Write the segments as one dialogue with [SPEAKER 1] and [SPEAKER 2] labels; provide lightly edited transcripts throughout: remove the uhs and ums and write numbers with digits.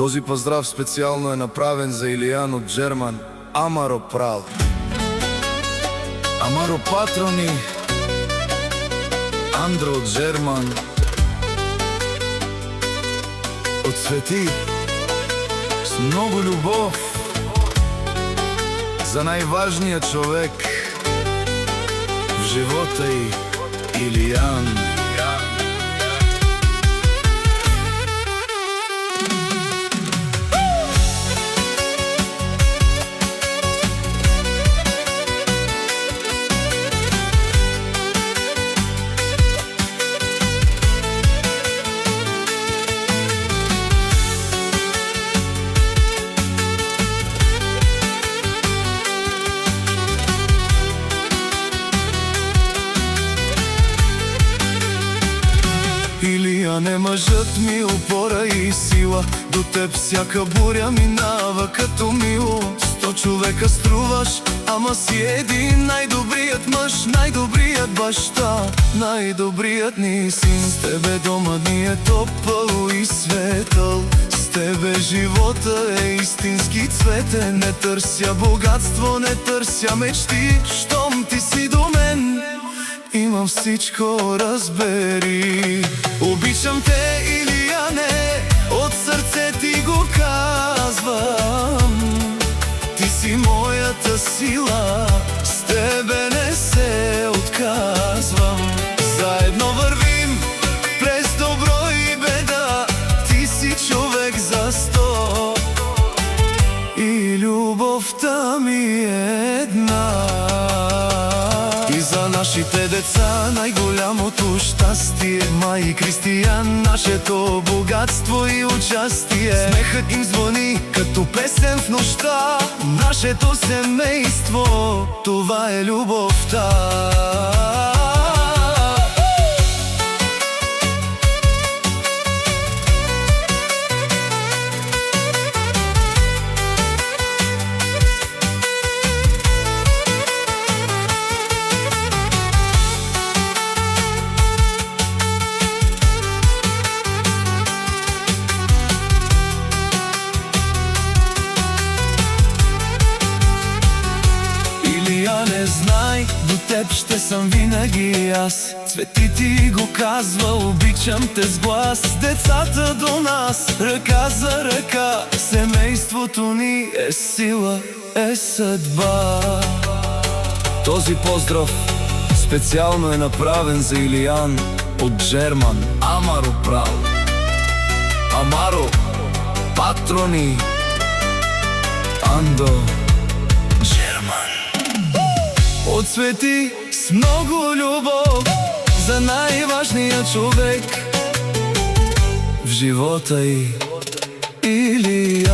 [SPEAKER 1] Този поздрав специално е направен за Илиян от Джерман, Амаро Прал. Амаро Патрони, Андро от Джерман. От Свети с много любов за най-важния човек в живота й, Илиян. Илиян е мъжът ми, опора и сила. До теб всяка буря минава като мило. 100 човека струваш, ама си един. Най-добрият мъж, най-добрият баща, най-добрият ни син. С тебе дома ни е топъл и светъл. С тебе живота е истински цветен. Не търся богатство, не търся мечти. Щом ти си до мен, имам всичко, разбери. Обичам те, Илияне, от сърце ти го казвам. Ти си моята сила, с тебе не се отказвам. Заедно вървим през добро и беда. Ти си човек за 100 и любовта ми е една. За нашите деца най-голямото щастие, май Кристиян, нашето богатство и участие. Смехът им звъни като песен в нощта. Нашето семейство, това е любовта. Не знай, до теб ще съм винаги аз. Цвети ти го казва, обичам те с глас. Децата до нас, ръка за ръка. Семейството ни е сила, е съдба. Този поздрав специално е направен за Илиян от Джерман, Амаро Прал. Амаро Патрони, Андо Джерман. От Свети с много любов за най-важния човек в живота й, Илиян.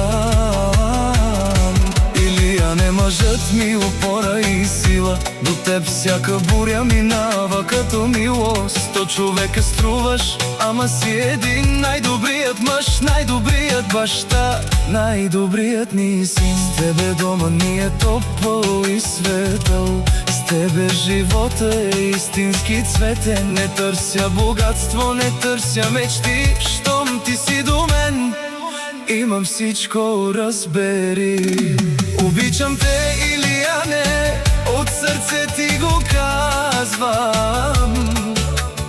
[SPEAKER 1] Илиян е мъжът ми, опора и сила. До теб всяка буря минава като мило. 100 човека струваш, ама си един. Най-добрият мъж, най-добрият баща, най-добрият ни син. С тебе дома ни е топъл и светъл. С тебе живота е истински цветен. Не търся богатство, не търся мечти. Щом ти си до мен, имам всичко, разбери. Обичам те, Илияне, от сърце ти го казвам.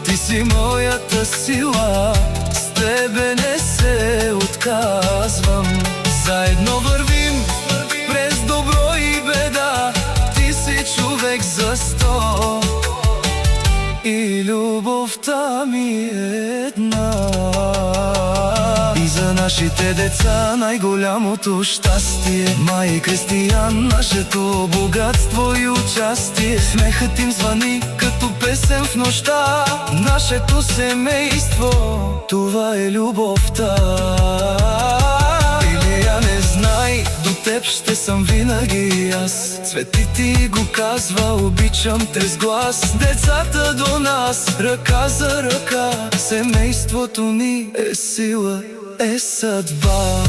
[SPEAKER 1] Ти си моята сила, с тебе не се отказвам. Заедно вървим през добро и беда. Ти си човек за 100 и любовта ми е една. И за нашите деца най-голямото щастие, май Кристиян, нашето богатство и участие. Смехът им звъни като песен в нощта. Нашето семейство, това е любовта. Илиян, не знай, до теб ще съм винаги аз. Цвети ти го казва, обичам те с глас. Децата до нас, ръка за ръка. Семейството ни е сила, е съдба.